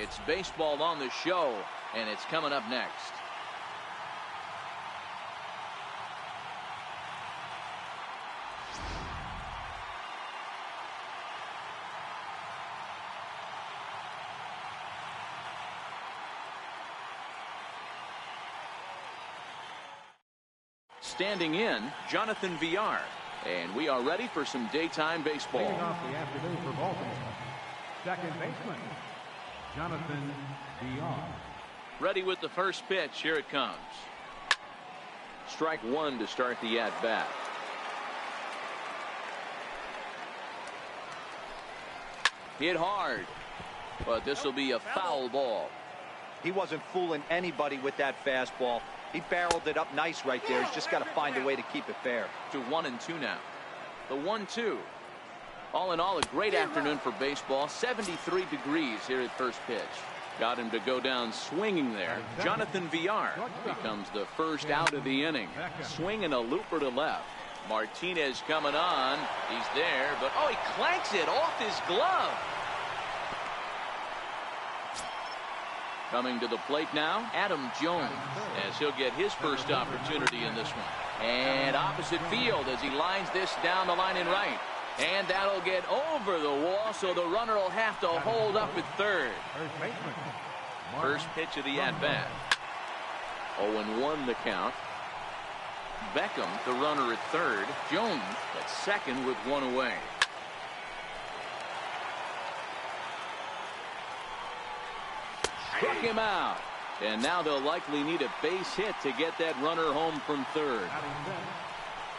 It's baseball on the show, and it's coming up next. Standing in, Jonathan Villar. And we are ready for some daytime baseball. Leading off the afternoon for Baltimore, second baseman, Jonathan Villar. Ready with the first pitch. Here it comes. Strike one to start the at-bat. Hit hard, but this will be a foul ball. He wasn't fooling anybody with that fastball. He barreled it up nice right there. He's just got to find a way to keep it fair. To 1-2 now. The 1-2. All in all, a great afternoon for baseball. 73 degrees here at first pitch. Got him to go down swinging there. Jonathan Villar becomes the first out of the inning. Swinging a looper to left. Martinez coming on. He's there, but oh, he clanks it off his glove. Coming to the plate now, Adam Jones, as he'll get his first opportunity in this one. And opposite field as he lines this down the line in right. And that'll get over the wall, so the runner will have to hold up at third. First pitch of the at-bat. 0-1 the count. Beckham, the runner at third. Jones at second with one away. Struck him out. And now they'll likely need a base hit to get that runner home from third.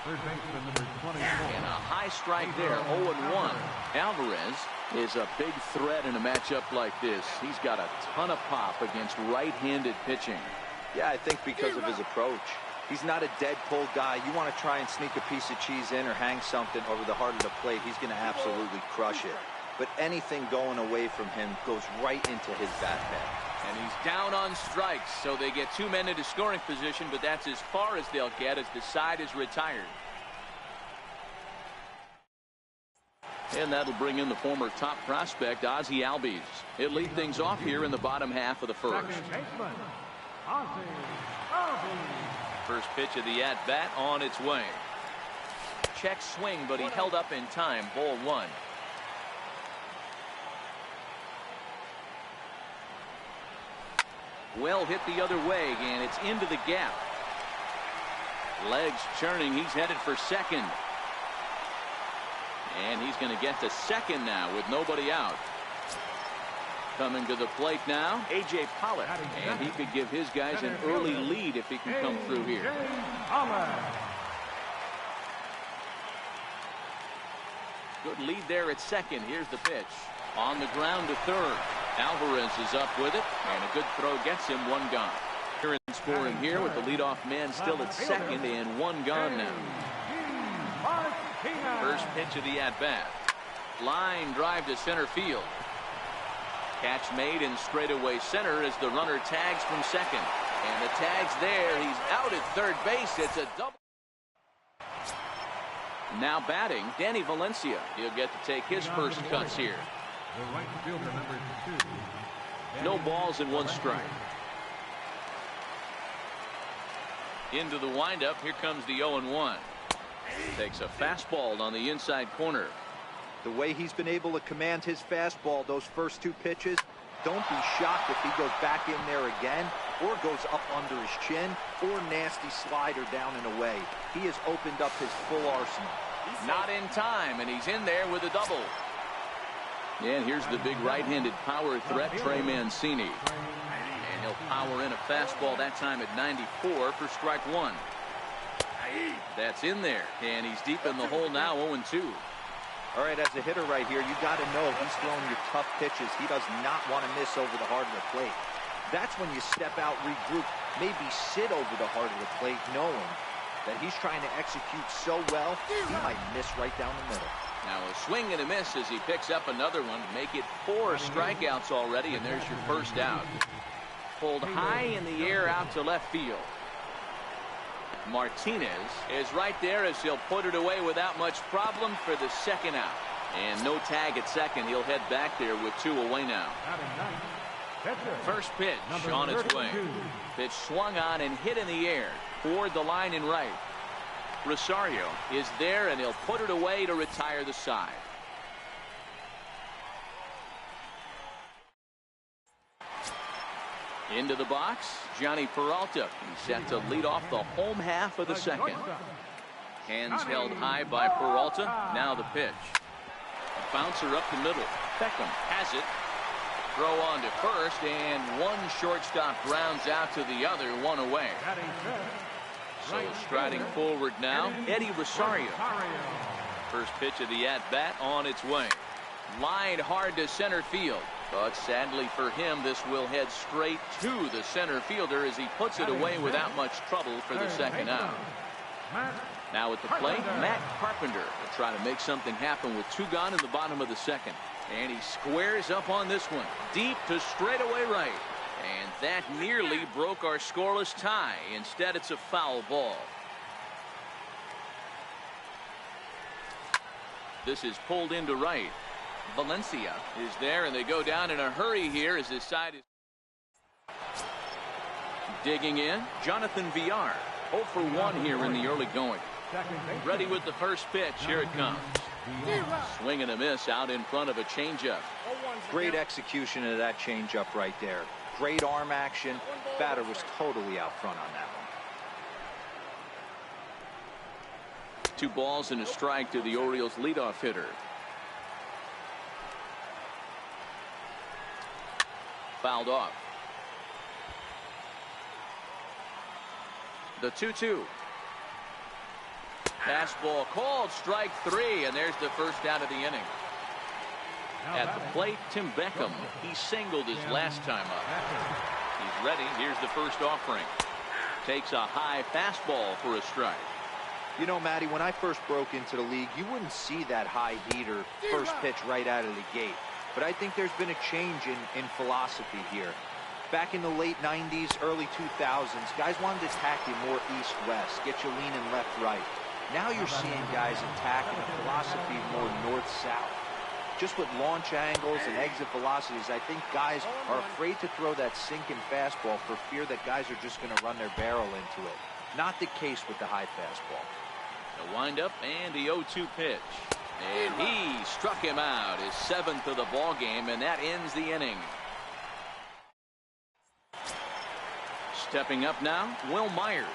Third baseman number 24. And a high strike there, 0-1. Alvarez is a big threat in a matchup like this. He's got a ton of pop against right-handed pitching. Yeah, I think because of his approach. He's not a dead pull guy. You want to try and sneak a piece of cheese in or hang something over the heart of the plate, he's going to absolutely crush it. But anything going away from him goes right into his bat bag. And he's down on strikes, so they get two men into scoring position, but that's as far as they'll get as the side is retired. And that'll bring in the former top prospect, Ozzie Albies. He'll lead things off here in the bottom half of the first. Second baseman, Ozzie Albies. First pitch of the at-bat on its way. Check swing, but he held up in time. Ball one. Well hit the other way, and it's into the gap. Legs churning. He's headed for second. And he's going to get to second now with nobody out. Coming to the plate now, A.J. Pollock. And he could give his guys an early lead if he can come through here. Good lead there at second. Here's the pitch. On the ground to third. Alvarez is up with it, and a good throw gets him one gone. Here in scoring here with the leadoff man still at second and one gone now. First pitch of the at-bat. Line drive to center field. Catch made in straightaway center as the runner tags from second. And the tag's there. He's out at third base. It's a double. Now batting, Danny Valencia. He'll get to take his first cuts here. The right fielder, number 2. No balls and one strike. Into the windup. Here comes the 0-1. Takes a fastball on the inside corner. The way he's been able to command his fastball those first two pitches, don't be shocked if he goes back in there again or goes up under his chin or nasty slider down and away. He has opened up his full arsenal. Not in time, and he's in there with a double. And here's the big right-handed power threat, Trey Mancini. And he'll power in a fastball that time at 94 for strike one. That's in there, and he's deep in the hole now, 0-2. All right, as a hitter right here, you got to know he's throwing your tough pitches. He does not want to miss over the heart of the plate. That's when you step out, regroup, maybe sit over the heart of the plate, knowing that he's trying to execute so well, he might miss right down the middle. Now a swing and a miss as he picks up another one. Make it 4 strikeouts already, and there's your first out. Pulled high in the air out to left field. Martinez is right there as he'll put it away without much problem for the second out. And no tag at second. He'll head back there with 2 away now. First pitch on its way. Pitch swung on and hit in the air toward the line in right. Rosario is there, and he'll put it away to retire the side. Into the box, Johnny Peralta. He's set to lead off the home half of the second. Hands held high by Peralta. Now the pitch. A bouncer up the middle. Beckham has it. Throw on to first, and one shortstop grounds out to the other, one away. So striding forward now, Eddie Rosario. First pitch of the at-bat on its way. Lined hard to center field. But sadly for him, this will head straight to the center fielder as he puts it away without much trouble for the second out. Now at the plate, Matt Carpenter will try to make something happen with two gone in the bottom of the second. And he squares up on this one. Deep to straightaway right. And that nearly broke our scoreless tie. Instead, it's a foul ball. This is pulled into right. Valencia is there, and they go down in a hurry here as this side is digging in. Jonathan Villar, 0 for 1 here in the early going. Ready with the first pitch. Here it comes. Swing and a miss out in front of a changeup. Great execution of that changeup right there. Great arm action. Batter was totally out front on that one. 2 balls and a strike to the Orioles leadoff hitter. Fouled off. The 2-2. Fastball called, strike 3, and there's the first out of the inning. At the plate, Tim Beckham. He singled his last time up. He's ready. Here's the first offering. Takes a high fastball for a strike. You know, Matty, when I first broke into the league, you wouldn't see that high heater first pitch right out of the gate. But I think there's been a change in philosophy here. Back in the late 90s, early 2000s, guys wanted to attack you more east-west, get you leaning left-right. Now you're seeing guys attacking a philosophy more north-south. Just with launch angles and exit velocities, I think guys are afraid to throw that sinking fastball for fear that guys are just going to run their barrel into it. Not the case with the high fastball. The windup and the 0-2 pitch. And he struck him out, his 7th of the ball game, and that ends the inning. Stepping up now, Will Myers.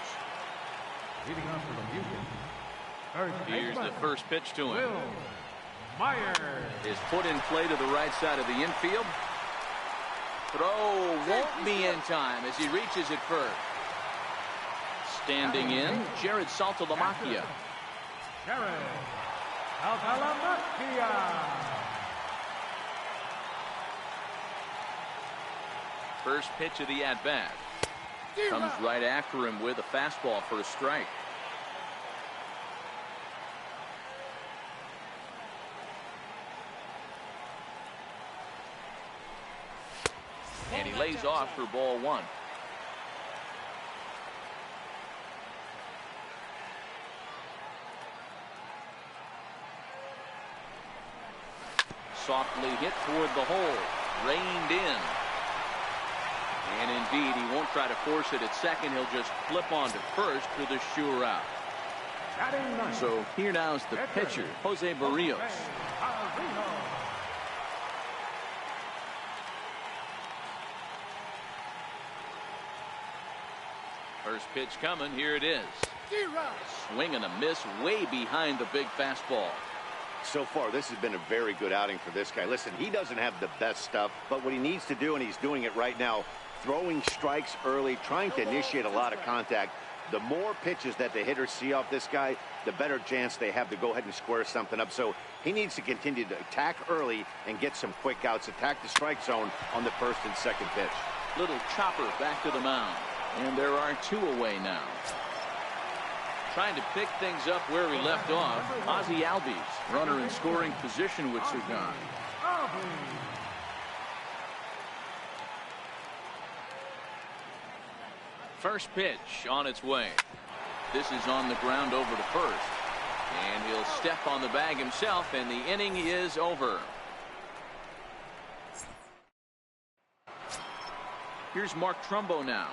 Leading off for the Houston. Here's the first pitch to him. Will Myers is put in play to the right side of the infield. Throw won't be in time as he reaches it first. Standing in, Jared Saltalamacchia. Jared Saltalamacchia. First pitch of the at-bat. Comes right after him with a fastball for a strike. And he lays off for ball 1. Softly hit toward the hole. Reined in. And indeed, he won't try to force it at second. He'll just flip on to first for the sure out. So here now is the pitcher, Jose Barrios. First pitch coming. Here it is. Swing and a miss way behind the big fastball. So far, this has been a very good outing for this guy. Listen, he doesn't have the best stuff, but what he needs to do, and he's doing it right now, throwing strikes early, trying to initiate a lot of contact. The more pitches that the hitters see off this guy, the better chance they have to go ahead and square something up. So he needs to continue to attack early and get some quick outs, attack the strike zone on the first and second pitch. Little chopper back to the mound. And there are 2 away now. Trying to pick things up where we left off. Ozzie Albies, runner in scoring position with 2 gone. First pitch on its way. This is on the ground over to first. And he'll step on the bag himself, and the inning is over. Here's Mark Trumbo now.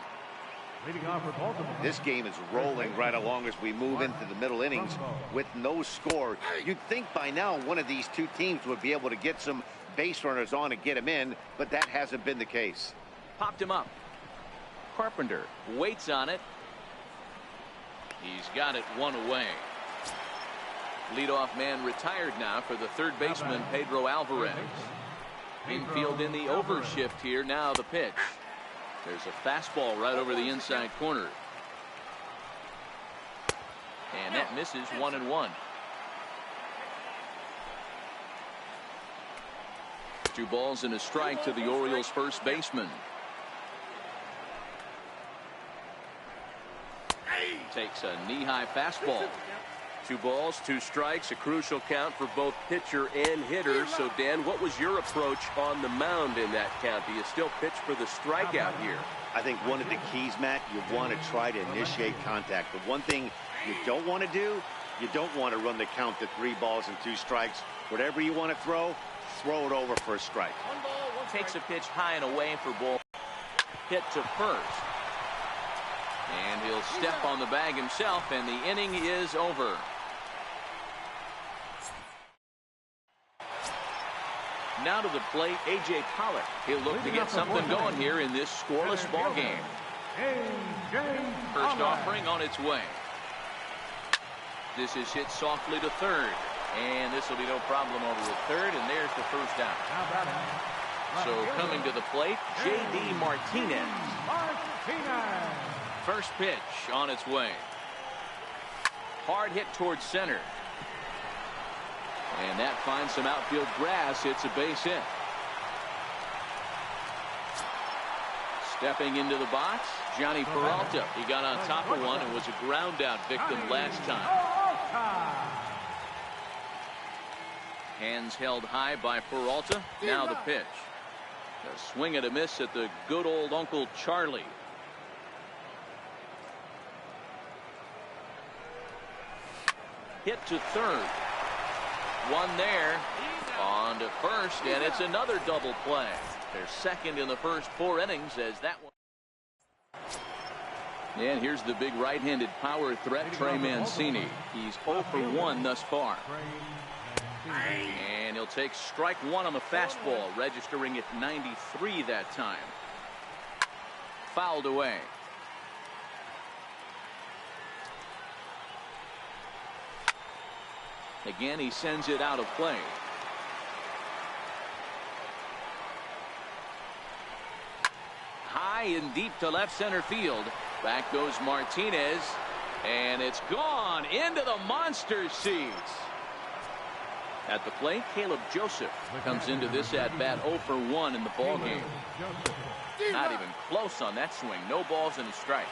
Leading off for Baltimore. This game is rolling right along as we move into the middle innings with no score. You'd think by now one of these two teams would be able to get some base runners on and get him in, but that hasn't been the case. Popped him up. Carpenter waits on it. He's got it one away. Leadoff man retired now for the third baseman, Pedro Alvarez. Infield in the overshift here. Now the pitch. There's a fastball right over the inside corner. And that misses 1-1. 2 balls and a strike to the Orioles first baseman. Takes a knee-high fastball. 2 balls, 2 strikes, a crucial count for both pitcher and hitter. So, Dan, what was your approach on the mound in that count? Do you still pitch for the strikeout here? I think one of the keys, Matt, you want to try to initiate contact. The one thing you don't want to do, you don't want to run the count to 3 balls and 2 strikes. Whatever you want to throw it over for a strike. Takes a pitch high and away for ball. Hit to first. And he'll step on the bag himself, and the inning is over. Now to the plate, A.J. Pollock. He'll look to get something going here in this scoreless ball game. First offering on its way. This is hit softly to third. And this will be no problem over at third, and there's the first out. So coming to the plate, J.D. Martinez. First pitch on its way. Hard hit towards center. And that finds some outfield grass. It's a base hit. Stepping into the box, Johnny Peralta. He got on top of one and was a ground out victim last time. Hands held high by Peralta. Now the pitch. A swing and a miss at the good old Uncle Charlie. Hit to third. One there. On to first, and it's another double play. They're second in the first 4 innings as that one. And here's the big right-handed power threat, Trey Mancini. He's 0 for 1 thus far. And he'll take strike 1 on the fastball, registering at 93 that time. Fouled away. Again, he sends it out of play. High and deep to left center field. Back goes Martinez. And it's gone into the monster seats. At the plate, Caleb Joseph comes into this at-bat 0 for 1 in the ballgame. Not even close on that swing. No balls and a strike.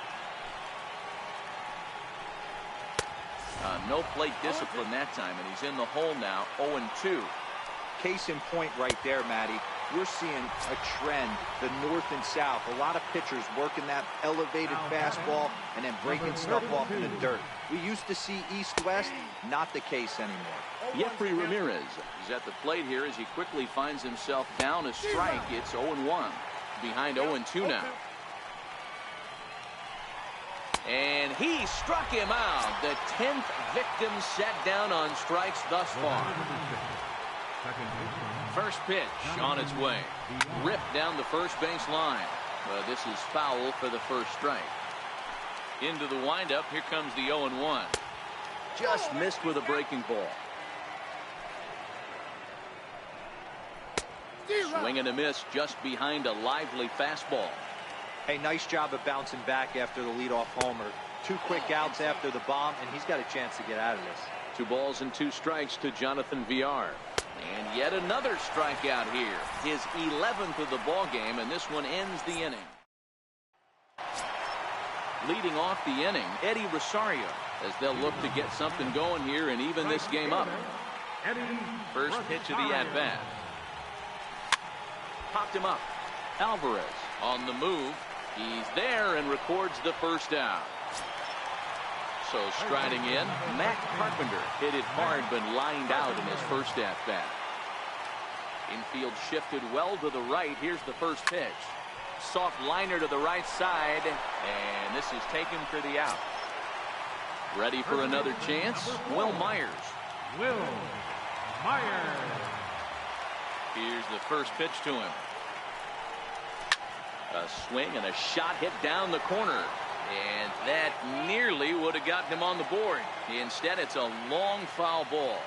No plate discipline that time, and he's in the hole now, 0-2. Case in point right there, Matty. We're seeing a trend, the north and south. A lot of pitchers working that elevated fastball and then breaking stuff off in the dirt. We used to see east-west, not the case anymore. Jeffrey Ramirez is at the plate here as he quickly finds himself down a strike. It's 0-1. Behind 0-2 now. And he struck him out. The 10th victim set down on strikes thus far. First pitch on its way. Ripped down the first base line. This is foul for the first strike. Into the windup. Here comes the 0-1. Just missed with a breaking ball. Swing and a miss just behind a lively fastball. Hey, nice job of bouncing back after the leadoff homer. 2 quick outs after the bomb, and he's got a chance to get out of this. 2 balls and 2 strikes to Jonathan Villar. And yet another strikeout here. His 11th of the ball game, and this one ends the inning. Leading off the inning, Eddie Rosario, as they'll look to get something going here and even this game up. First pitch of the at-bat. Popped him up. Alvarez on the move. He's there and records the first out. So striding in, Matt Carpenter hit it hard but lined out in his first at-bat. Infield shifted well to the right. Here's the first pitch. Soft liner to the right side, and this is taken for the out. Ready for another chance? Will Myers. Will Myers. Here's the first pitch to him. A swing and a shot hit down the corner. And that nearly would have gotten him on the board. Instead, it's a long foul ball.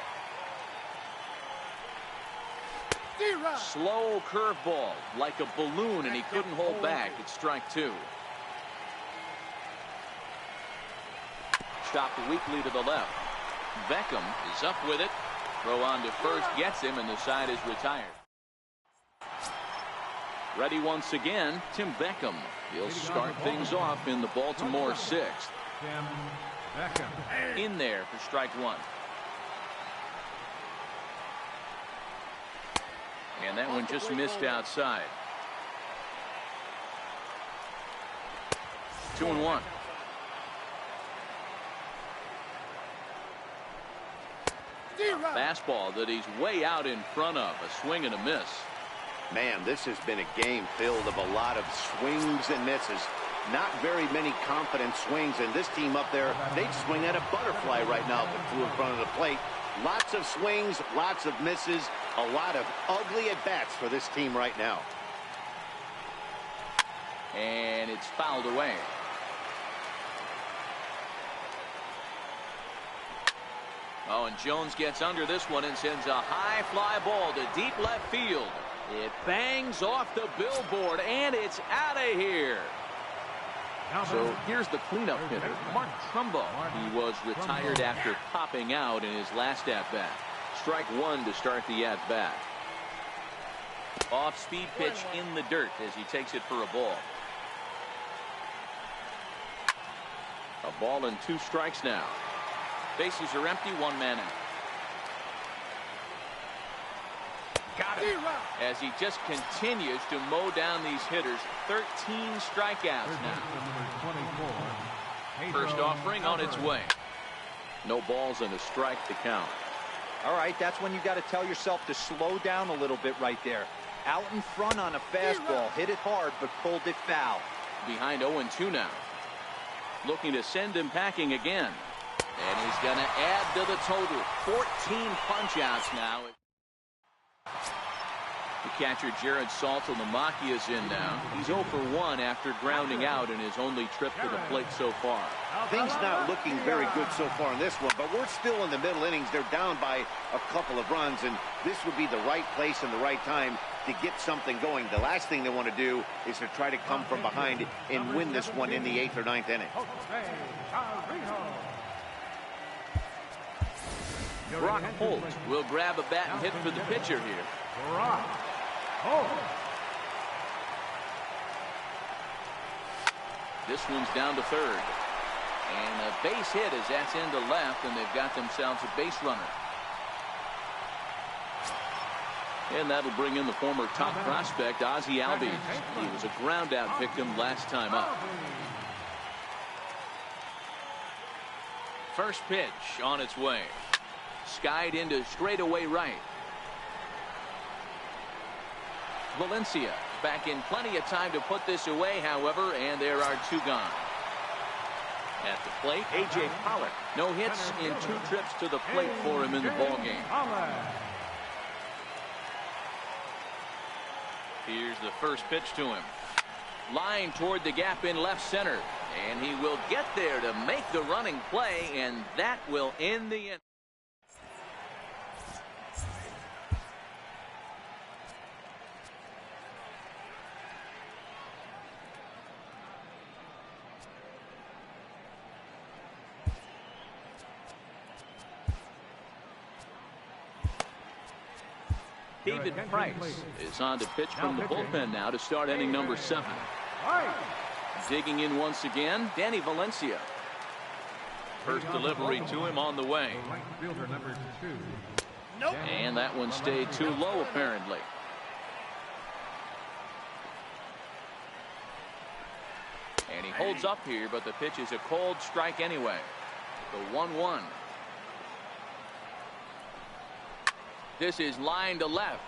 Slow curveball, like a balloon, and he couldn't hold back. It's strike two. Chopped weakly to the left. Beckham is up with it. Throw on to first gets him, and the side is retired. Ready once again, Tim Beckham. He'll start things off in the Baltimore sixth. Tim Beckham. In there for strike one. And that one just missed outside. 2-1. Fastball that he's way out in front of. A swing and a miss. Man, this has been a game filled of a lot of swings and misses. Not very many confident swings, and this team up there, they'd swing at a butterfly right now if it flew in front of the plate. Lots of swings, lots of misses, a lot of ugly at-bats for this team right now. And it's fouled away. Oh, and Jones gets under this one and sends a high fly ball to deep left field. It bangs off the billboard, and it's out of here. So here's the cleanup hitter, Mark Trumbo. He was retired after popping out in his last at-bat. Strike one to start the at-bat. Off-speed pitch in the dirt as he takes it for a ball. A ball and 2 strikes now. Bases are empty, 1 man out. Got it. As he just continues to mow down these hitters. 13 strikeouts now. First offering on its way. No balls and a strike to count. All right, that's when you got to tell yourself to slow down a little bit right there. Out in front on a fastball, hit it hard, but pulled it foul. Behind 0-2 now. Looking to send him packing again. And he's going to add to the total. 14 punch-outs now. The catcher Jared Saltalamacchia is in now. He's 0 for 1 after grounding out in his only trip to the plate so far. Things not looking very good so far in this one, but we're still in the middle innings. They're down by a couple of runs, and this would be the right place and the right time to get something going. The last thing they want to do is to try to come from behind and win this one in the 8th or 9th inning. Brock Holt will grab a bat and hit for the pitcher here. Brock Holt. This one's down to third. And a base hit as that's into left, and they've got themselves a base runner. And that'll bring in the former top prospect, Ozzie Albies. He was a ground out victim last time up. First pitch on its way. Skied into straightaway right. Valencia back in plenty of time to put this away, however, and there are 2 gone. At the plate, A.J. Pollock. No hits in 2 trips to the plate for him in the ballgame. Here's the first pitch to him. Line toward the gap in left center. And he will get there to make the running play, and that will end the inning. David Price is on to pitch from the bullpen now to start inning number 7. Digging in once again, Danny Valencia. First delivery to him on the way. And that one stayed too low, apparently. And he holds up here, but the pitch is a cold strike anyway. The 1-1. This is line to left.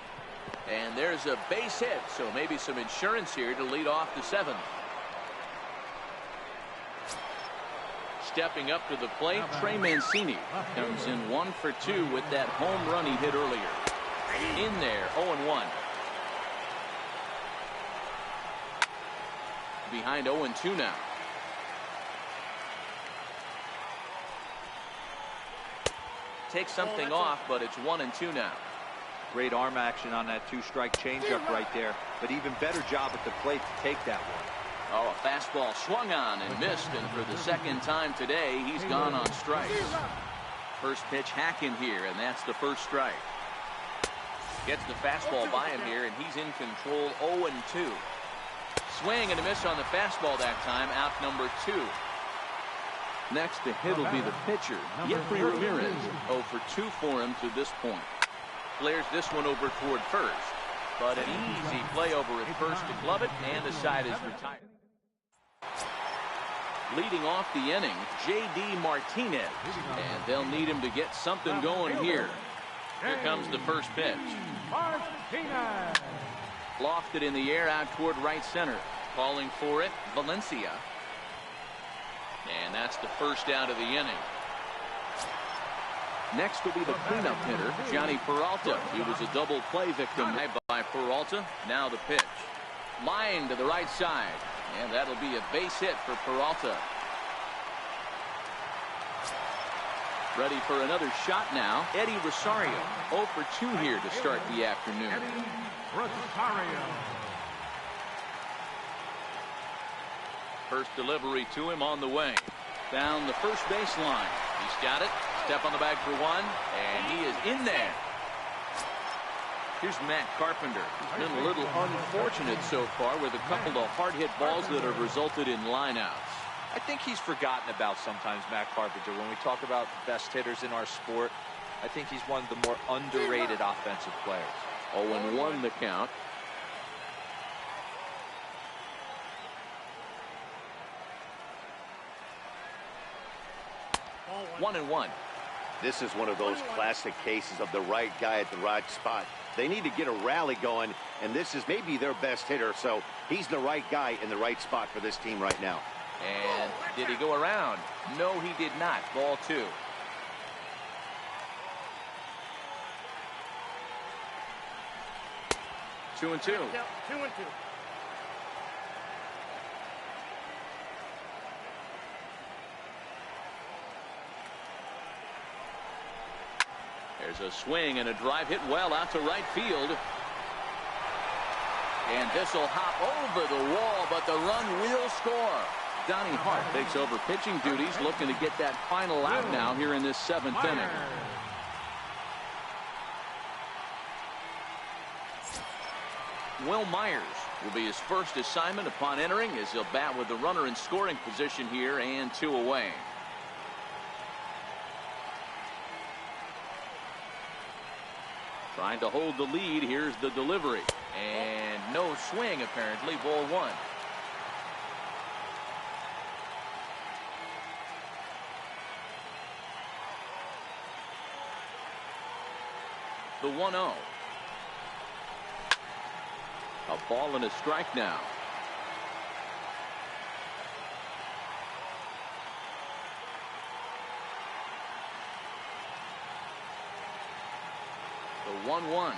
And there's a base hit, so maybe some insurance here to lead off the seventh. Stepping up to the plate, Trey Mancini comes in 1 for 2 with that home run he hit earlier. In there, 0-1. Behind 0-2 now. Takes something off, but it's 1-2 now. Great arm action on that two-strike changeup right there, but even better job at the plate to take that one. Oh, a fastball swung on and missed, and for the second time today, he's gone on strikes. First pitch hacking here, and that's the first strike. Gets the fastball by him here, and he's in control. 0-2. Swing and a miss on the fastball that time. Out number 2. Next to hit will be the pitcher, Jeffrey Ramirez. 0 for 2 for him to this point. Flares this one over toward first, but an easy play over at first to glove it, and the side is retired. Leading off the inning, J.D. Martinez, and they'll need him to get something going here. Here comes the first pitch. Martinez. Lofted in the air out toward right center. Calling for it, Valencia. And that's the first out of the inning. Next will be the cleanup hitter, Johnny Peralta. He was a double play victim by Peralta. Now the pitch. Line to the right side. And that'll be a base hit for Peralta. Ready for another shot now, Eddie Rosario. 0 for 2 here to start the afternoon. Eddie Rosario. First delivery to him on the way. Down the first baseline. He's got it. Step on the bag for one, and he is in there. Here's Matt Carpenter. He's been a little unfortunate so far with a couple of hard-hit balls that have resulted in lineouts. I think he's forgotten about sometimes, Matt Carpenter. When we talk about best hitters in our sport, I think he's one of the more underrated offensive players. 0-1 the count. One and one. This is one of those classic cases of the right guy at the right spot. They need to get a rally going, and this is maybe their best hitter, so he's the right guy in the right spot for this team right now. And did he go around? No, he did not. Ball 2. Two and two. 2-2. There's a swing and a drive hit well out to right field. And this will hop over the wall, but the run will score. Donnie Hart takes over pitching duties, looking to get that final out now here in this 7th inning. Will Myers will be his first assignment upon entering, as he'll bat with the runner in scoring position here and 2 away. Trying to hold the lead. Here's the delivery. And no swing, apparently. Ball 1. The 1-0. A ball and a strike now. The 1-1.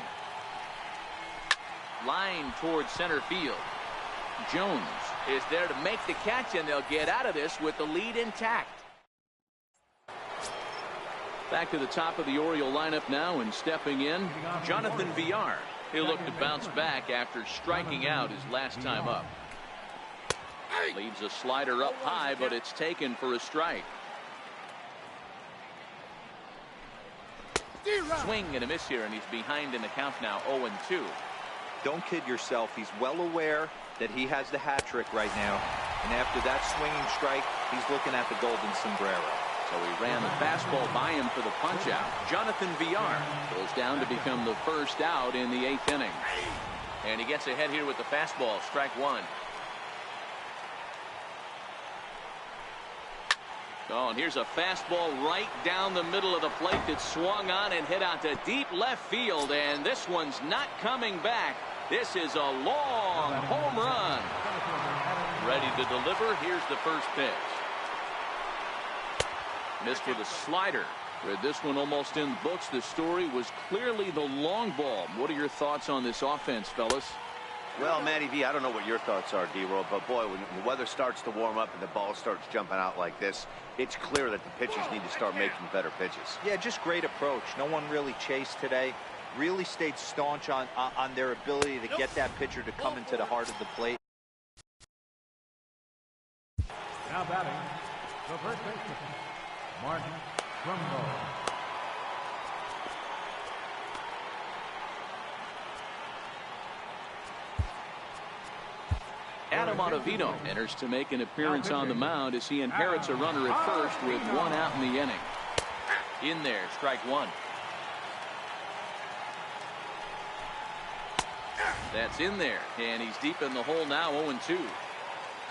Line towards center field. Jones is there to make the catch, and they'll get out of this with the lead intact. Back to the top of the Oriole lineup now, and stepping in, Jonathan Villar. He'll look to bounce back after striking out his last time up. Leaves a slider up high, but it's taken for a strike. Swing and a miss here, and he's behind in the count now, 0-2. Don't kid yourself. He's well aware that he has the hat trick right now. And after that swinging strike, he's looking at the golden sombrero. So he ran the fastball by him for the punch out. Jonathan Villar goes down to become the first out in the 8th inning. And he gets ahead here with the fastball. Strike 1. Oh, and here's a fastball right down the middle of the plate that swung on and hit out to deep left field, and this one's not coming back. This is a long home run. Ready to deliver. Here's the first pitch. Missed with a slider. Read this one almost in the books. The story was clearly the long ball. What are your thoughts on this offense, fellas? Well, Matty V, I don't know what your thoughts are, D-Roll, but boy, when the weather starts to warm up and the ball starts jumping out like this, it's clear that the pitchers need to start making better pitches. Yeah, just great approach. No one really chased today. Really stayed staunch on their ability to get that pitcher to come into the heart of the plate. Now batting, the first baseman, Martin Trumbo. Adam Ottavino enters to make an appearance on the mound as he inherits a runner at first with one out in the inning. In there, strike one. That's in there, and he's deep in the hole now, 0-2.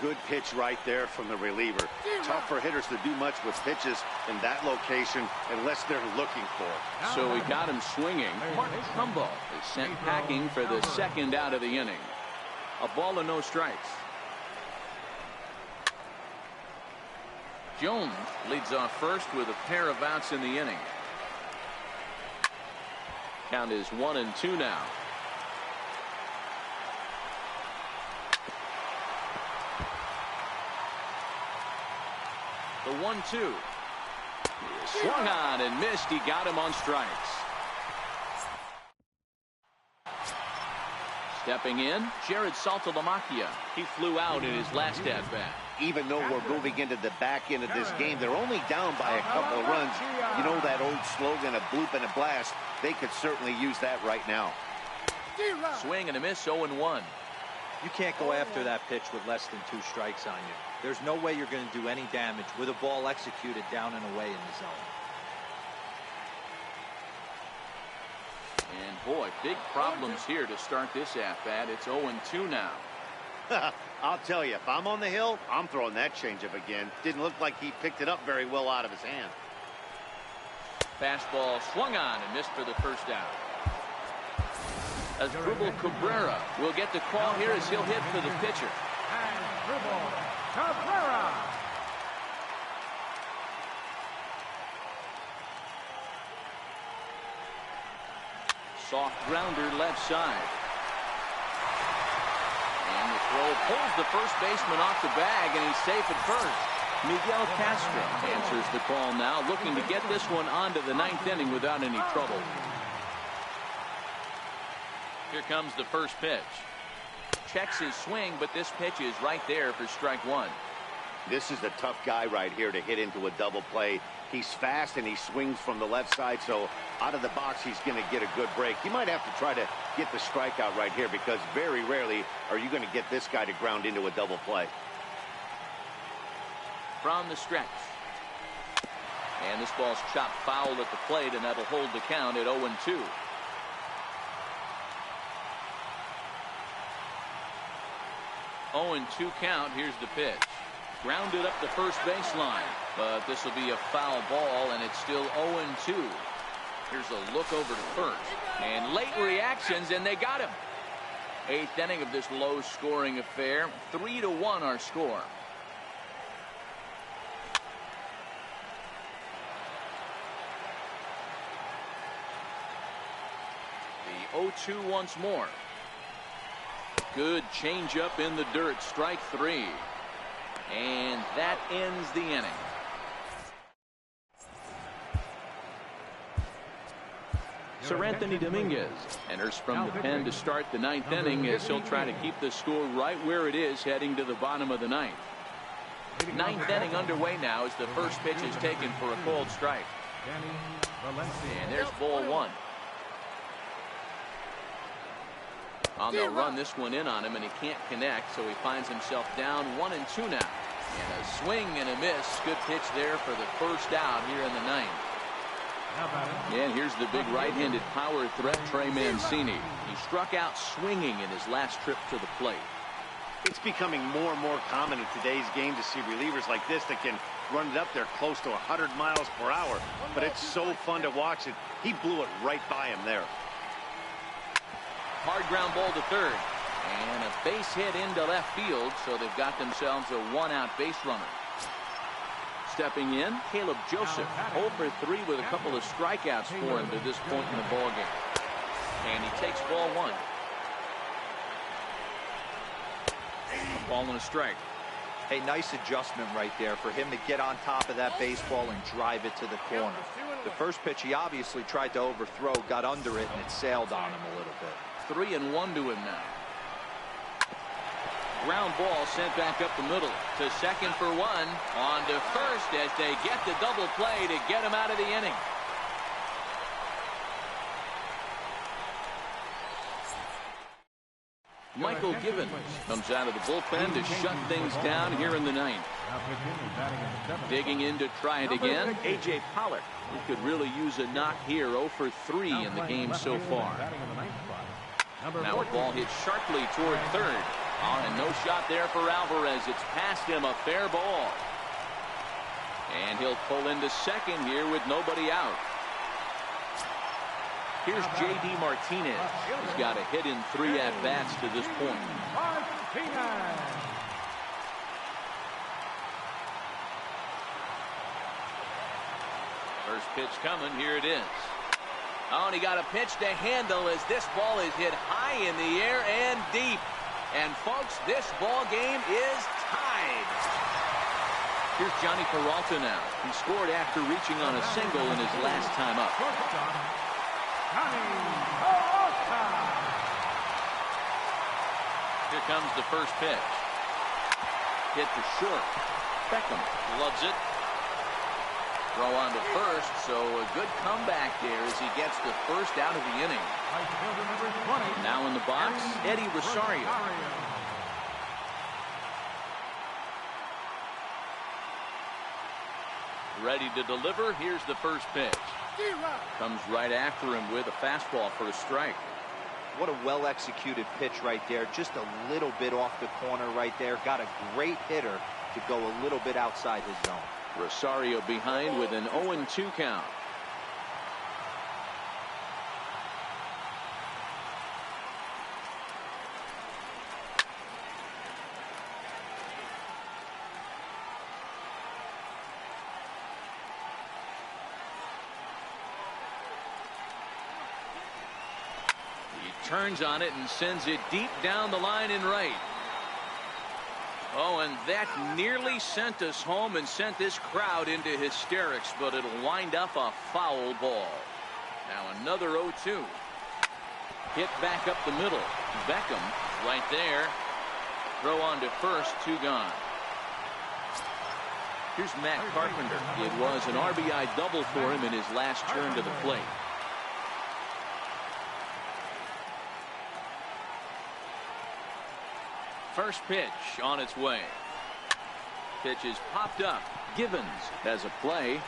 Good pitch right there from the reliever. Tough for hitters to do much with pitches in that location unless they're looking for it. So he got him swinging. Martin Trumbo is sent packing for the second out of the inning. A ball and no strikes. Jones leads off first with a pair of outs in the inning. Count is 1-2 now. The 1-2. Swung on and missed. He got him on strikes. Stepping in, Jared Saltalamacchia. He flew out in his last at-bat. Even though we're moving into the back end of this game, they're only down by a couple of runs. You know that old slogan, a bloop and a blast? They could certainly use that right now. Swing and a miss, 0-1. You can't go after that pitch with less than 2 strikes on you. There's no way you're going to do any damage with a ball executed down and away in the zone. And boy, big problems here to start this at-bat. It's 0-2 now. I'll tell you, if I'm on the hill, I'm throwing that changeup again. Didn't look like he picked it up very well out of his hand. Fastball swung on and missed for the first out. Asdrubal Cabrera will get the call here as he'll hit for the pitcher. Asdrubal Cabrera. Soft grounder left side. And the throw pulls the first baseman off the bag, and he's safe at first. Miguel Castro answers the call now, looking to get this one onto the 9th inning without any trouble. Here comes the first pitch. Checks his swing, but this pitch is right there for strike one. This is a tough guy right here to hit into a double play. He's fast and he swings from the left side, so out of the box he's going to get a good break. You might have to try to get the strikeout right here because very rarely are you going to get this guy to ground into a double play. From the stretch. And this ball's chopped foul at the plate, and that'll hold the count at 0-2. 0-2 count. Here's the pitch. Grounded up the first baseline, but this will be a foul ball, and it's still 0-2. Here's a look over to first, and late reactions, and they got him. 8th inning of this low-scoring affair. 3-1 our score. The 0-2 once more. Good changeup in the dirt. Strike 3. And that ends the inning. Sir Anthony Dominguez enters from the pen to start the 9th inning as he'll try to keep the score right where it is heading to the bottom of the 9th. 9th inning underway now as the first pitch is taken for a cold strike. And there's ball 1. They'll run this one in on him, and he can't connect, so he finds himself down 1-2 now. And a swing and a miss. Good pitch there for the first out here in the 9th. And here's the big right-handed power threat, Trey Mancini. He struck out swinging in his last trip to the plate. It's becoming more and more common in today's game to see relievers like this that can run it up there close to 100 miles per hour. But it's so fun to watch it. He blew it right by him there. Hard ground ball to third. And a base hit into left field, so they've got themselves a one-out base runner. Stepping in, Caleb Joseph, 0 for 3 with a couple of strikeouts for him to this point in the ballgame. And he takes ball 1. A ball and a strike. Hey, nice adjustment right there for him to get on top of that baseball and drive it to the corner. The first pitch he obviously tried to overthrow, got under it, and it sailed on him a little bit. 3-1 to him now. Ground ball sent back up the middle to second for 1. On to first as they get the double play to get him out of the inning. Michael Givens comes out of the bullpen to shut things down here in the ninth. Digging in to try it again, A.J. Pollock. He could really use a knock here. 0 for 3 in the game so far. Now a ball hit sharply toward third. And no shot there for Alvarez. It's past him, a fair ball. And he'll pull into second here with nobody out. Here's J.D. Martinez. He's got a hit in 3 at-bats to this point. First pitch coming. Here it is. Oh, and he got a pitch to handle as this ball is hit high in the air and deep. And, folks, this ball game is tied. Here's Johnny Peralta now. He scored after reaching on a single in his last time up. Here comes the first pitch. Hit to short. Beckham loves it. Throw on to first, so a good comeback there as he gets the first out of the inning. Now in the box, Eddie Rosario. Ready to deliver. Here's the first pitch. Comes right after him with a fastball for a strike. What a well-executed pitch right there. Just a little bit off the corner right there. Got a great hitter to go a little bit outside his zone. Rosario behind with an 0-2 count. He turns on it and sends it deep down the line in right. Oh, and that nearly sent us home and sent this crowd into hysterics, but it'll wind up a foul ball. Now another 0-2. Hit back up the middle. Beckham right there. Throw on to first, 2 gone. Here's Matt Carpenter. It was an RBI double for him in his last turn to the plate. First pitch on its way. Pitch is popped up. Givens has a play.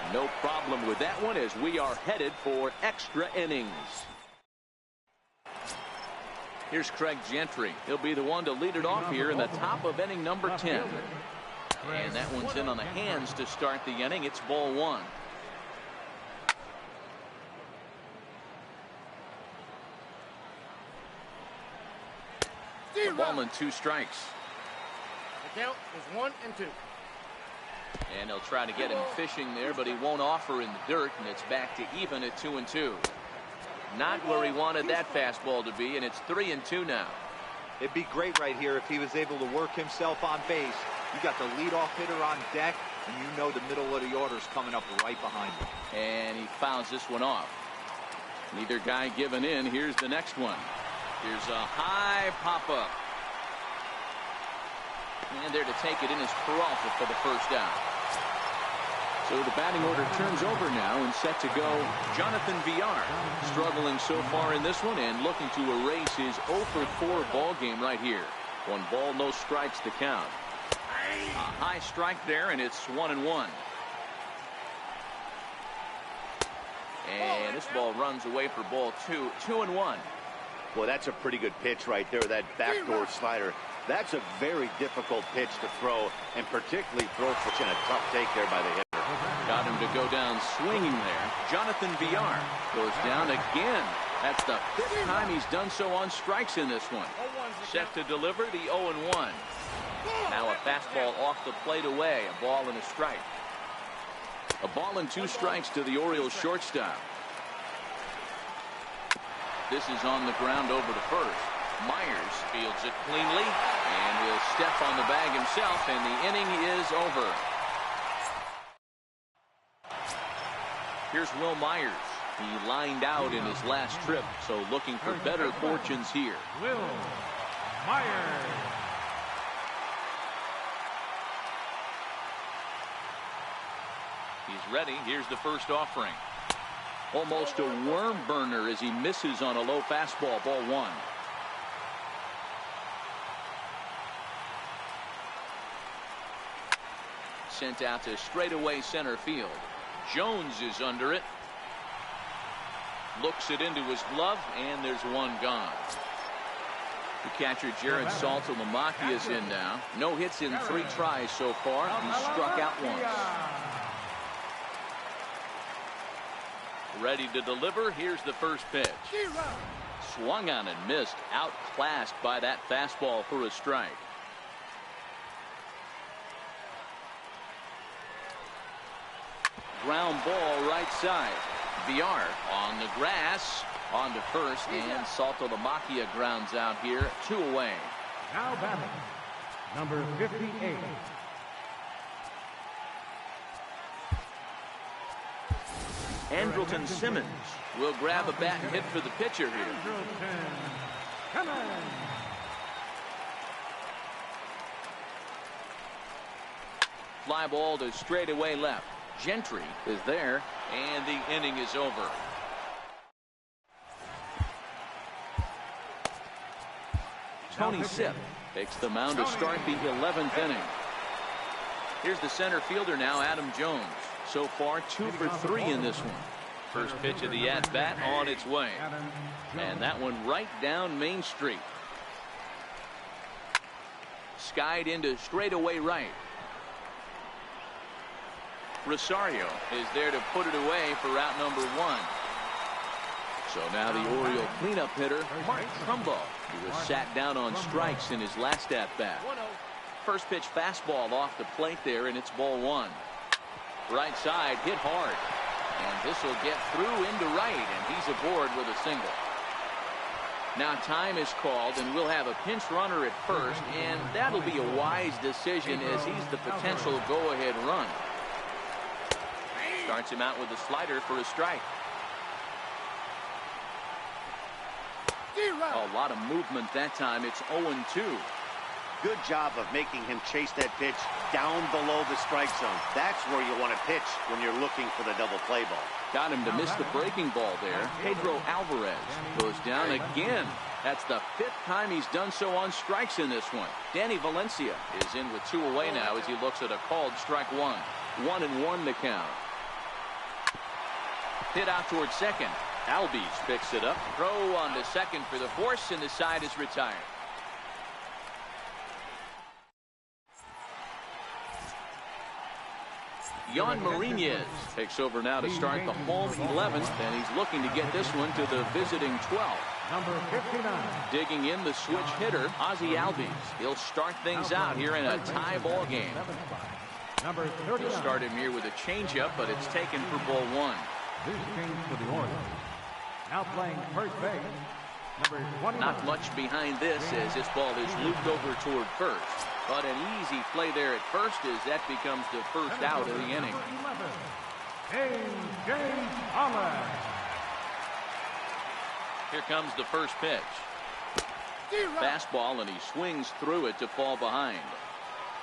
And no problem with that one as we are headed for extra innings. Here's Craig Gentry. He'll be the one to lead it off here in the top of inning number 10. And that one's in on the hands to start the inning. It's ball 1. A ball and 2 strikes. The count is 1 and 2. And he'll try to get him fishing there, but he won't offer in the dirt, and it's back to even at 2 and 2. Not where he wanted that fastball to be, and it's 3 and 2 now. It'd be great right here if he was able to work himself on base. You got the leadoff hitter on deck, and you know the middle of the order's coming up right behind him. And he fouls this one off. Neither guy giving in. Here's the next one. Here's a high pop-up. And there to take it in is Peralta for the first down. So the batting order turns over now and set to go Jonathan Villar. Struggling so far in this one and looking to erase his 0 for 4 ball game right here. 1 ball, no strikes to count. A high strike there, and it's 1-1. And this ball runs away for ball 2. 2-1. Well, that's a pretty good pitch right there, that backdoor slider. That's a very difficult pitch to throw, and particularly throw such a tough take there by the hitter. Got him to go down swinging there. Jonathan Villar goes down again. That's the 5th time he's done so on strikes in this one. Set to deliver the 0-1. Now a fastball off the plate away. A ball and a strike. A ball and 2 strikes to the Orioles shortstop. This is on the ground over to first. Myers fields it cleanly, and he'll step on the bag himself, and the inning is over. Here's Will Myers. He lined out in his last trip, so looking for better fortunes here. Will Myers. He's ready. Here's the first offering. Almost a worm burner as he misses on a low fastball. Ball 1. Sent out to straightaway center field. Jones is under it. Looks it into his glove, and there's one gone. The catcher Jared Saltalamacchia is in now. No hits in 3 tries so far. He struck out once. Ready to deliver. Here's the first pitch. Swung on and missed. Outclassed by that fastball for a strike. Ground ball right side. Villar on the grass. On to first, and Saltalamacchia grounds out here. 2 away. Now batting, number 58. Andrelton Simmons will grab a bat and hit for the pitcher here. Andrelton Simmons. Fly ball to straightaway left. Gentry is there, and the inning is over. Tony Sipp takes the mound to start the 11th inning. Here's the center fielder now, Adam Jones. So far, 2 for 3 in this one. First pitch of the at-bat on its way. And that one right down Main Street. Skied into straightaway right. Rosario is there to put it away for route number 1. So now the Oriole cleanup hitter, Mark Trumbo, who was sat down on strikes in his last at-bat. First pitch fastball off the plate there, and it's ball 1. Right side hit hard, and this will get through into right, and he's aboard with a single. Now time is called, and we'll have a pinch runner at first, and that'll be a wise decision as he's the potential go-ahead run. Starts him out with a slider for a strike. A lot of movement that time. It's 0-2. Good job of making him chase that pitch down below the strike zone. That's where you want to pitch when you're looking for the double play ball. Got him to miss the breaking ball there. Pedro Alvarez goes down again. That's the 5th time he's done so on strikes in this one. Danny Valencia is in with 2 away now as he looks at a called strike 1. 1-1 the count. Hit out towards second. Albies picks it up. Throw on to second for the force, and the side is retired. Jan Marinez takes over now to start the home 11th, and he's looking to get this one to the visiting 12th. Number 59. Digging in the switch hitter, Ozzie Albies. He'll start things out here in a tie ball game. Number 39. He'll start him here with a changeup, but it's taken for ball 1. This change for the Orioles. Now playing first base, number 21. Not much behind this as this ball is looped over toward first. But an easy play there at first as that becomes the first out of the inning. James Holland. Here comes the first pitch. Fastball, and he swings through it to fall behind.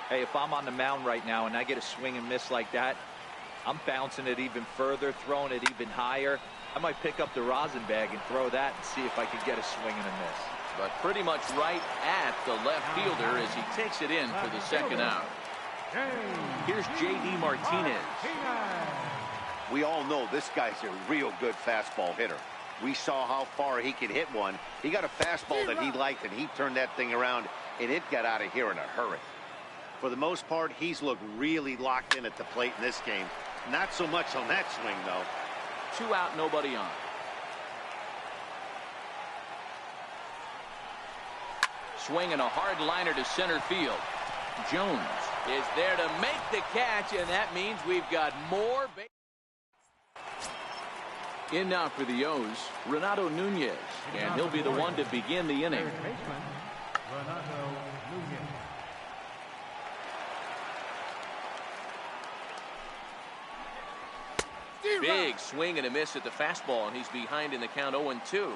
Hey, if I'm on the mound right now and I get a swing and miss like that, I'm bouncing it even further, throwing it even higher. I might pick up the rosin bag and throw that and see if I can get a swing and a miss. But pretty much right at the left fielder as he takes it in for the second out. Here's J.D. Martinez. We all know this guy's a real good fastball hitter. We saw how far he could hit one. He got a fastball that he liked, and he turned that thing around, and it got out of here in a hurry. For the most part, he's looked really locked in at the plate in this game. Not so much on that swing, though. 2 out, nobody on. Swinging a hard liner to center field. Jones is there to make the catch, and that means we've got more. In now for the O's, Renato Nunez, and he'll be the one to begin the inning. Big swing and a miss at the fastball, and he's behind in the count 0-2.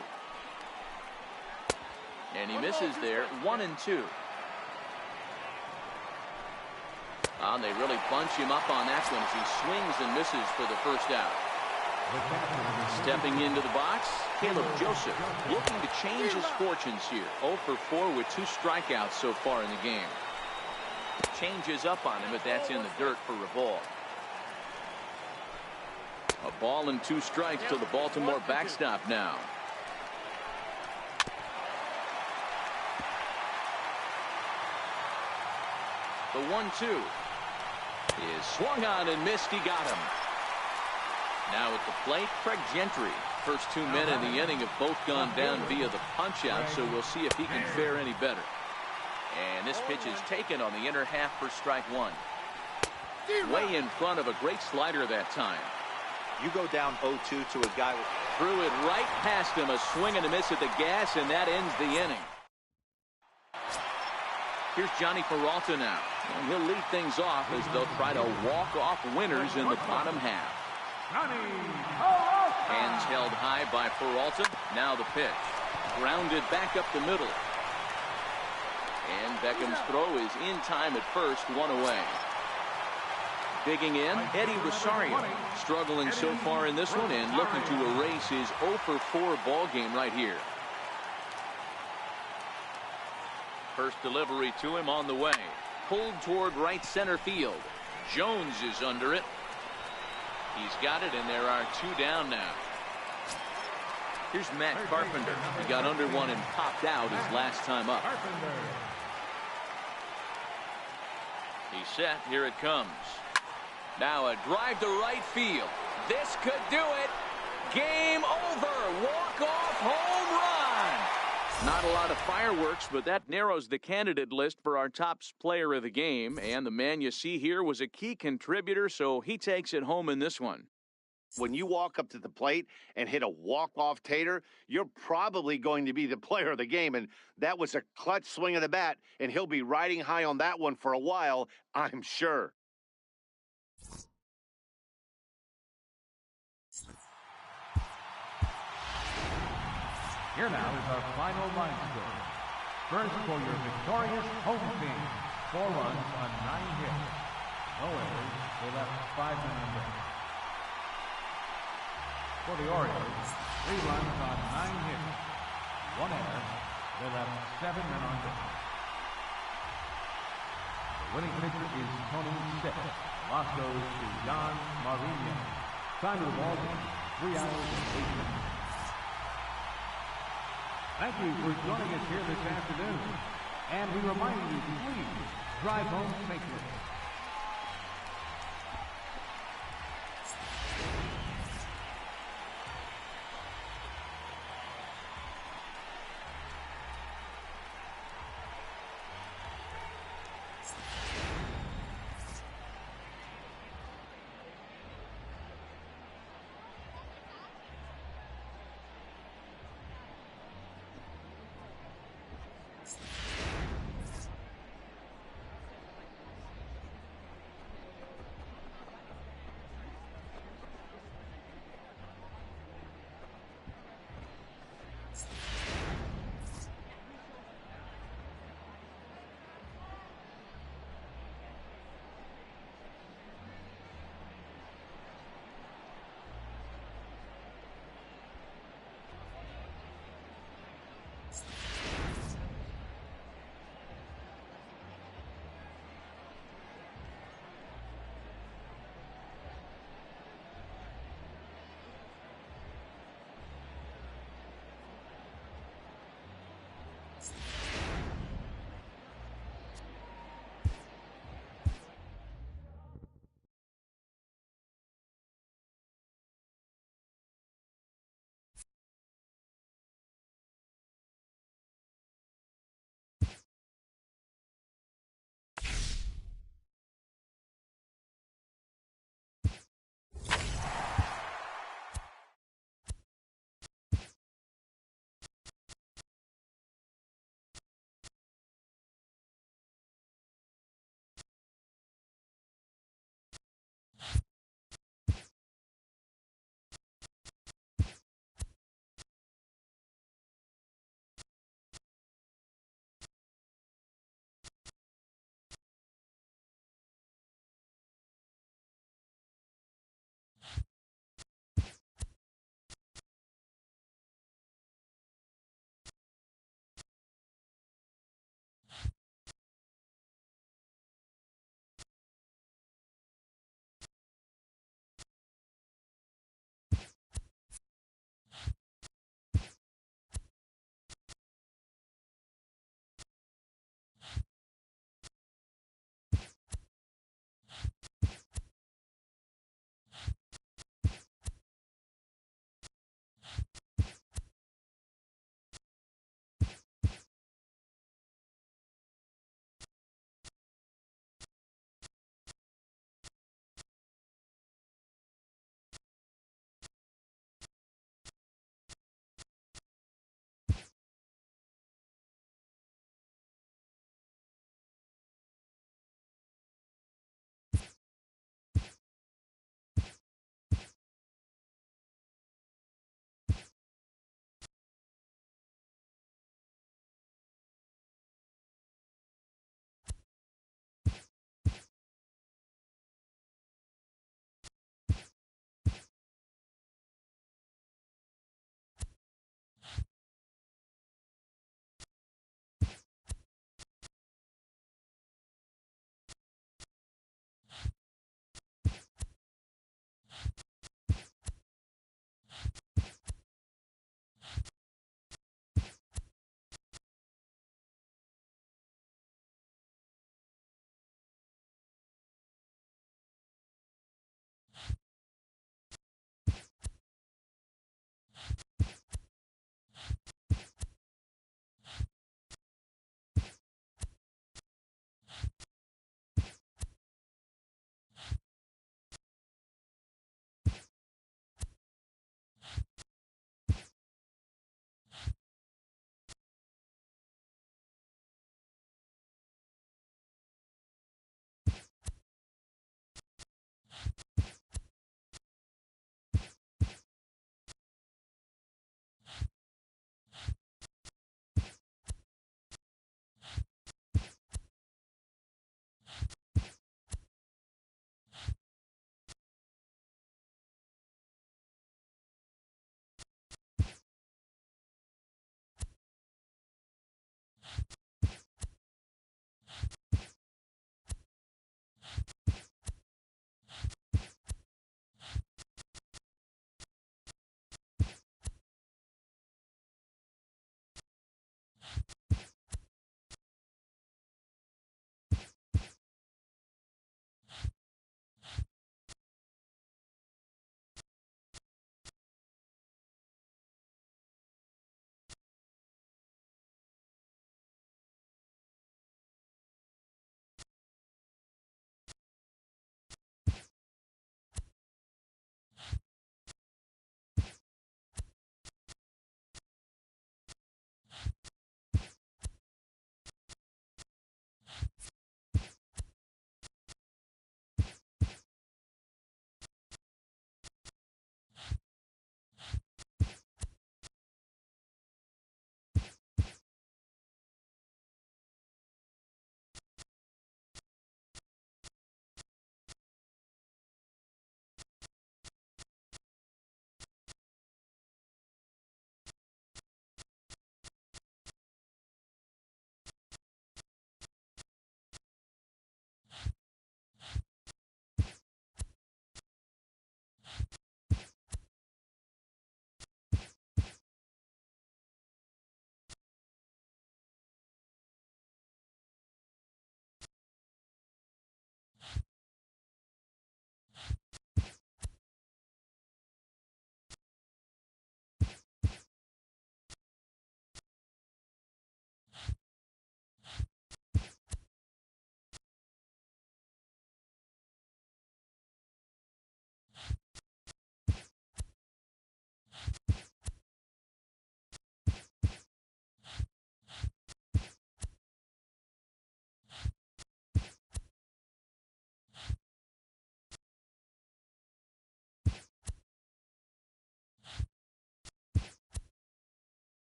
And he misses there, 1-2. And they really bunch him up on that one as he swings and misses for the first out. Stepping into the box, Caleb Joseph, looking to change his fortunes here. 0 for 4 with 2 strikeouts so far in the game. Changes up on him, but that's in the dirt for a ball. A ball and 2 strikes to the Baltimore backstop now. The 1-2 is swung on and missed. He got him. Now at the plate, Craig Gentry. First 2 men in the inning have both gone down via the punch-out, so we'll see if he can fare any better. And this pitch is taken on the inner half for strike 1. Way in front of a great slider that time. You go down 0-2 to a guy with... Threw it right past him, a swing and a miss at the gas, and that ends the inning. Here's Johnny Peralta now, and he'll lead things off as they'll try to walk off winners in the bottom half. Hands held high by Peralta. Now the pitch. Grounded back up the middle. And Beckham's throw is in time at first, 1 away. Digging in, Eddie Rosario. Struggling so far in this one and looking to erase his 0 for 4 ball game right here. First delivery to him on the way. Pulled toward right center field. Jones is under it. He's got it, and there are 2 down now. Here's Matt Carpenter. He got under one and popped out his last time up. He's set. Here it comes. Now a drive to right field. This could do it. Game over. Walk-off home run. Not a lot of fireworks, but that narrows the candidate list for our top player of the game. And the man you see here was a key contributor, so he takes it home in this one. When you walk up to the plate and hit a walk-off tater, you're probably going to be the player of the game. And that was a clutch swing of the bat, and he'll be riding high on that one for a while, I'm sure. Here now is our final line score. First, for your victorious home team, 4 runs on 9 hits. No errors. They left 5 men on base. For the Orioles, 3 runs on 9 hits. 1 error. They left 7 men on base. The winning pitcher is Tony Sick. Loss goes to John Marino. Time to the ball game, 3 hours and 8 minutes. Thank you for joining us here this afternoon. And we remind you to please drive home safely.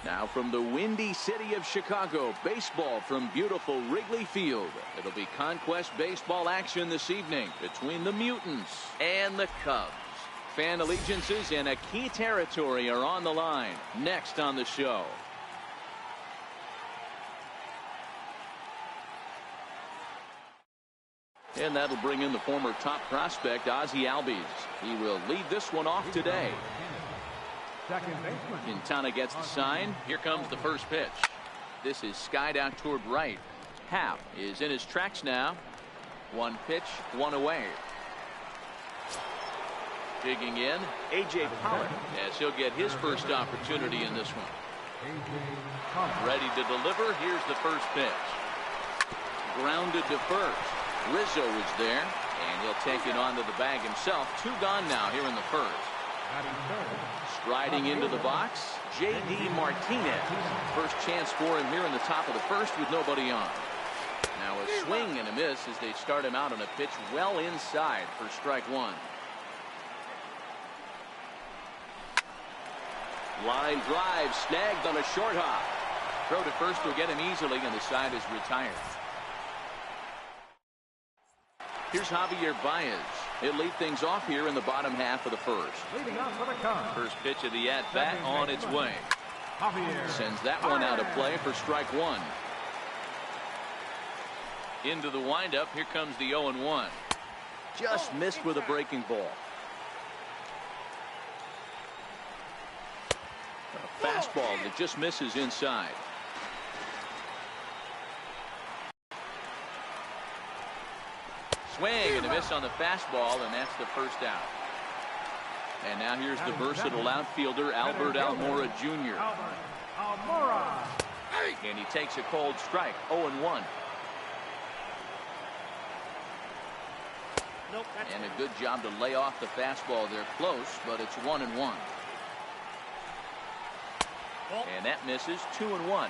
Now from the windy city of Chicago, baseball from beautiful Wrigley Field. It'll be Conquest baseball action this evening between the Mutants and the Cubs. Fan allegiances in a key territory are on the line. Next on the show. And that'll bring in the former top prospect, Ozzie Albies. He will lead this one off today. Quintana gets the sign. Here comes the first pitch. This is skied out toward right. Happ is in his tracks now. One pitch, one away. Digging in, A.J. Pollock, as he'll get his first opportunity in this one. Ready to deliver. Here's the first pitch. Grounded to first. Rizzo is there, and he'll take it onto the bag himself. Two gone now here in the first. Striding into the box, J.D. Martinez. First chance for him here in the top of the first with nobody on. Now a swing and a miss as they start him out on a pitch well inside for strike one. Line drive snagged on a short hop. Throw to first will get him easily, and the side is retired. Here's Javier Baez. He'll lead things off here in the bottom half of the first. First pitch of the at-bat on its way. Sends that one out of play for strike one. Into the windup. Here comes the 0-1. Just missed with a breaking ball. A fastball that just misses inside. Swing and a miss on the fastball, and that's the first out. And now here's the versatile outfielder, Albert Almora Jr. And he takes a cold strike, 0-1. And a good job to lay off the fastball there close, but it's 1-1. And that misses, 2-1.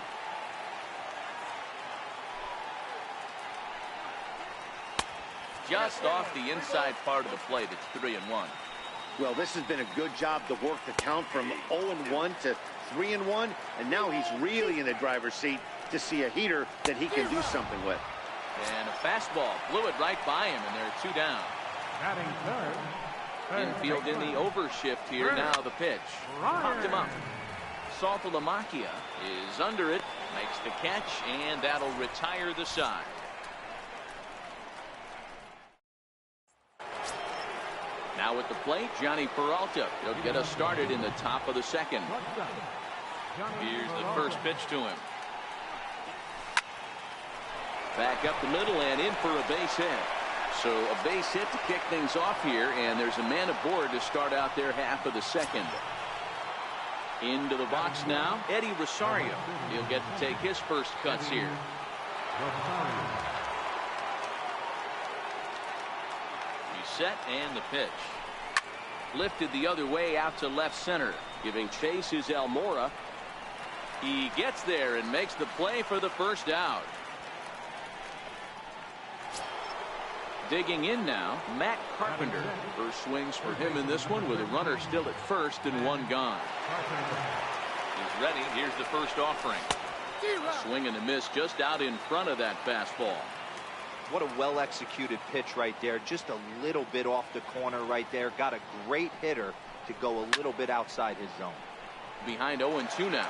Just off the inside part of the plate. It's 3-1. Well, this has been a good job to work the count from 0-1 to 3-1, and now he's really in the driver's seat to see a heater that he can do something with. And a fastball blew it right by him, and there are two down. Infield in the overshift here. Now the pitch. Popped him up. Saltalamacchia is under it, makes the catch, and that'll retire the side. Now at the plate, Johnny Peralta. He'll get us started in the top of the second. Here's the first pitch to him. Back up the middle and in for a base hit. So a base hit to kick things off here, and there's a man aboard to start out their half of the second. Into the box now, Eddie Rosario. He'll get to take his first cuts here. He's set, and the pitch. Lifted the other way out to left center. Giving chase is Almora. He gets there and makes the play for the first out. Digging in now, Matt Carpenter. First swings for him in this one with a runner still at first and one gone. He's ready. Here's the first offering. A swing and a miss just out in front of that fastball. What a well-executed pitch right there. Just a little bit off the corner right there. Got a great hitter to go a little bit outside his zone. Behind 0-2 now.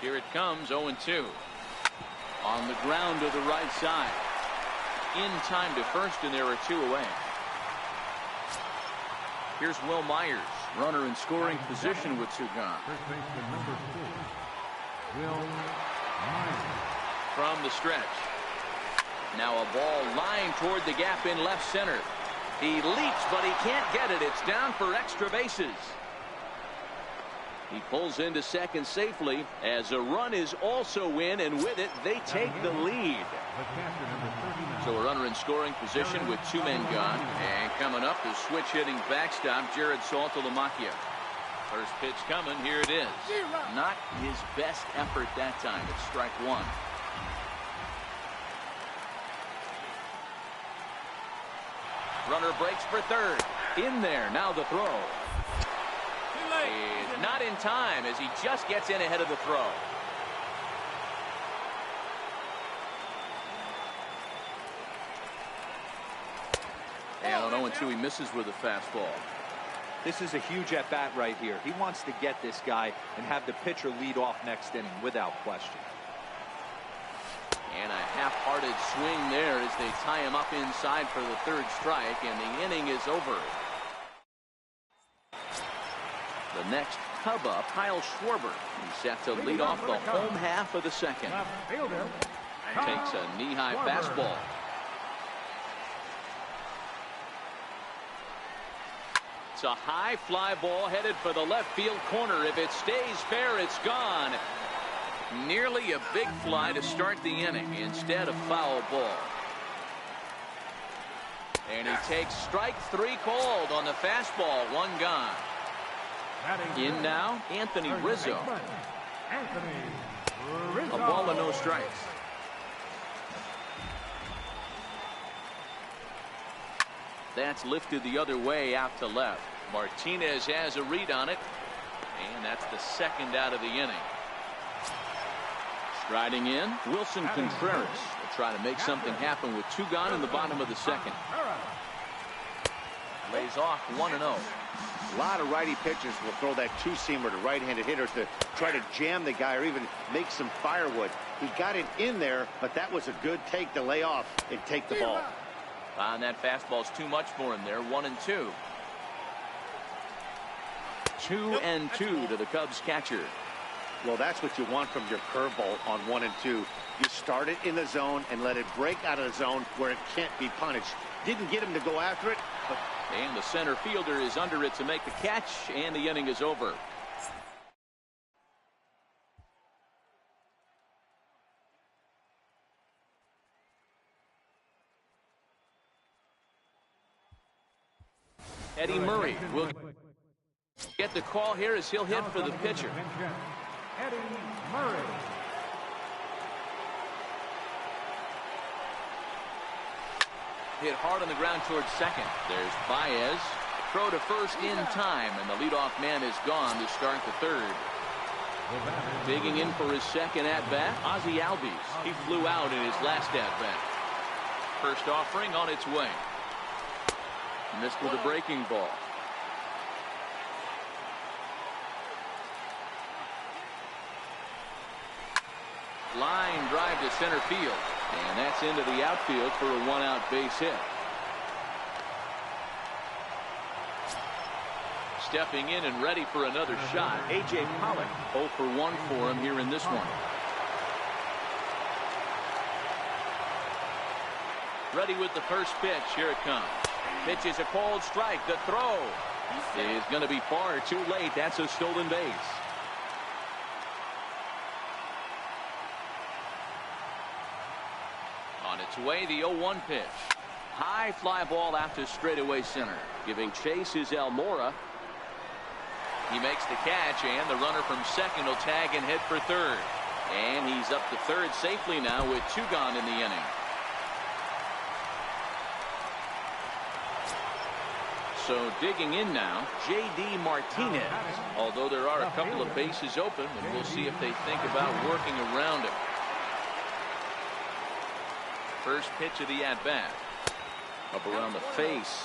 Here it comes, 0-2. On the ground to the right side. In time to first, and there are two away. Here's Will Myers, runner in scoring position with two gone. First baseman number 4, Will Myers. From the stretch. Now a ball lined toward the gap in left center. He leaps, but he can't get it. It's down for extra bases. He pulls into second safely as a run is also in, and with it, they take the lead. The catcher, number 39. So a runner in scoring position with two men gone. And coming up, the switch hitting backstop, Jared Saltalamacchia. First pitch coming. Here it is. Not his best effort that time. It's strike one. Runner breaks for third. In there. Now the throw. Is not in time as he just gets in ahead of the throw. And on 0-2, he misses with a fastball. This is a huge at-bat right here. He wants to get this guy and have the pitcher lead off next inning without question. And a half-hearted swing there as they tie him up inside for the third strike, and the inning is over. The next Cub up, Kyle Schwarber. He's set to lead off the home half of the second. Takes a knee-high fastball. It's a high fly ball headed for the left field corner. If it stays fair, it's gone. Nearly a big fly to start the inning instead of foul ball. And he takes strike three called on the fastball. One gone. In now, Anthony Rizzo. A ball and no strikes. That's lifted the other way out to left. Martinez has a read on it. And that's the second out of the inning. Striding in, Wilson Contreras will try to make something happen with two gone in the bottom of the second. Lays off 1-0. A lot of righty pitchers will throw that two-seamer to right-handed hitters to try to jam the guy or even make some firewood. He got it in there, but that was a good take to lay off and take the ball. And that fastball's too much for him there. 1-2. 2-2 to the Cubs catcher. Well, that's what you want from your curveball on 1-2. You start it in the zone and let it break out of the zone where it can't be punished. Didn't get him to go after it. And the center fielder is under it to make the catch, and the inning is over. Eddie Murray will get the call here as he'll hit for the pitcher. Eddie Murray. Hit hard on the ground towards second. There's Baez. Throw to first in time, and the leadoff man is gone to start the third. Digging in for his second at-bat, Ozzie Albies. He flew out in his last at-bat. First offering on its way. Missed with a breaking ball. Line drive to center field. And that's into the outfield for a one-out base hit. Stepping in and ready for another shot, A.J. Pollock. 0 for 1 for him here in this one. Ready with the first pitch. Here it comes. Pitch is a called strike. The throw is going to be far too late. That's a stolen base. On its way, the 0-1 pitch. High fly ball out to straightaway center. Giving chase is Almora. He makes the catch, and the runner from second will tag and head for third. And he's up to third safely now with 2 gone in the inning. So digging in now, J.D. Martinez. Although there are a couple of bases open, and we'll see if they think about working around it. First pitch of the at-bat. Up around the face.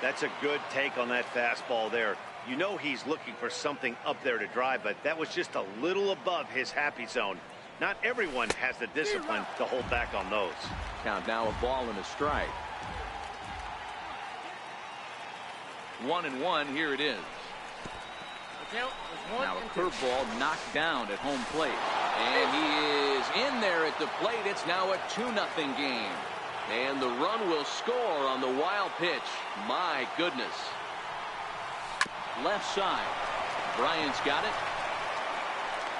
That's a good take on that fastball there. You know he's looking for something up there to drive, but that was just a little above his happy zone. Not everyone has the discipline to hold back on those. Count now, a ball and a strike. 1-1, here it is. The count is 1-2. Now a curveball knocked down at home plate. And he is in there at the plate. It's now a 2-0 game. And the run will score on the wild pitch. My goodness. Left side. Bryant's got it.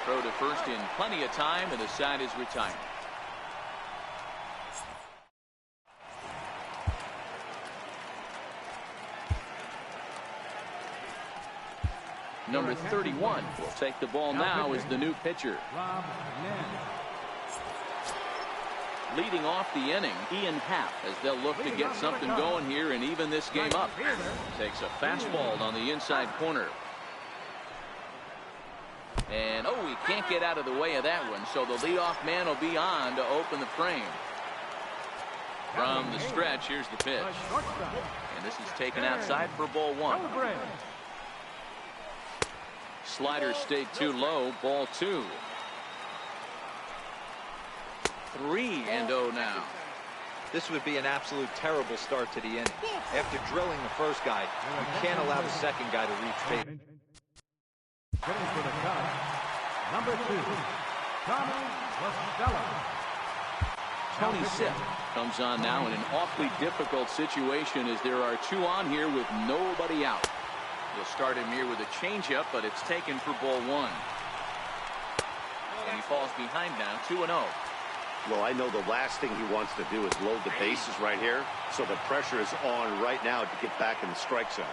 Throw to first in plenty of time, and the side is retired. Number 31 will take the ball now as the new pitcher. Leading off the inning, Ian Happ, as they'll look to get something going here and even this game up. Takes a fastball on the inside corner. And, oh, he can't get out of the way of that one, so the leadoff man will be on to open the frame. From the stretch, here's the pitch. And this is taken outside for ball 1. Slider stayed too low, ball 2. 3-0 now. This would be an absolute terrible start to the inning. After drilling the first guy, you can't allow the second guy to reach base. Hitting for the Cubs, number 2, Tommy Costello. Tony Sipp comes on now in an awfully difficult situation as there are 2 on here with nobody out. He'll start him here with a changeup, but it's taken for ball 1. And he falls behind now, 2-0. Well, I know the last thing he wants to do is load the bases right here, so the pressure is on right now to get back in the strike zone.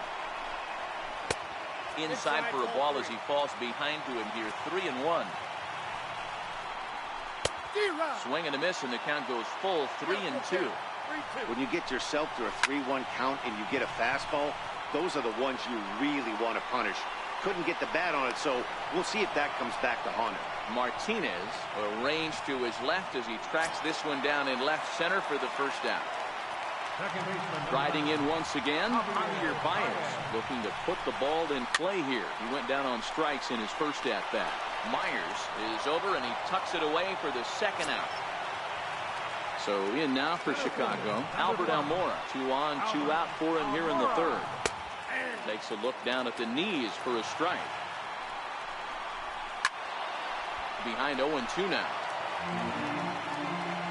Inside for a ball as he falls behind to him here, 3-1. Swing and a miss, and the count goes full, 3-2. When you get yourself to a 3-1 count and you get a fastball, those are the ones you really want to punish. Couldn't get the bat on it, so we'll see if that comes back to haunt him. Martinez arranged to his left as he tracks this one down in left center for the first out. Riding in once again, Javier Baez looking to put the ball in play here. He went down on strikes in his first at-bat. Myers is over and he tucks it away for the second out. So in now for Chicago, Albert Almora. 2 on, 2 out for him here in the third. Takes a look down at the knees for a strike. Behind 0-2 now.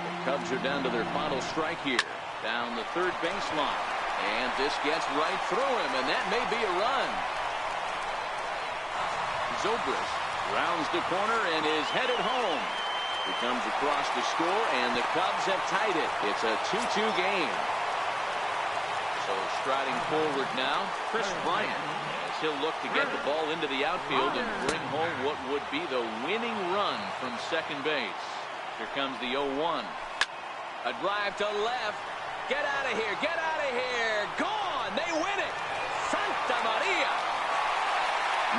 The Cubs are down to their final strike here. Down the third baseline. And this gets right through him, and that may be a run. Zobrist rounds the corner and is headed home. He comes across to score, and the Cubs have tied it. It's a 2-2 game. So striding forward now, Chris Bryant, as he'll look to get the ball into the outfield and bring home what would be the winning run from second base. Here comes the 0-1. A drive to left. Get out of here. Get out of here. Gone. They win it. Santa Maria.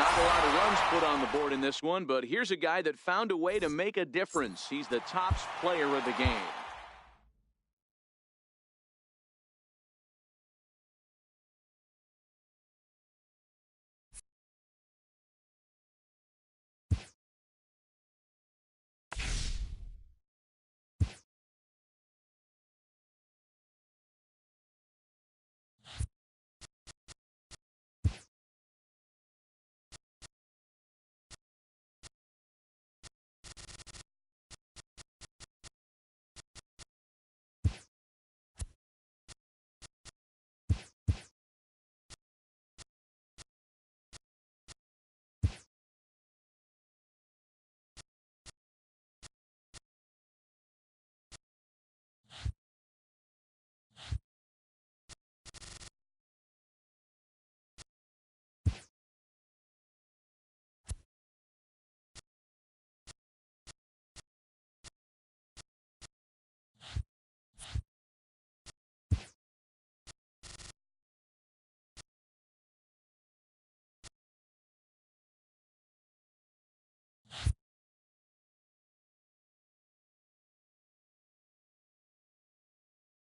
Not a lot of runs put on the board in this one, but here's a guy that found a way to make a difference. He's the top player of the game.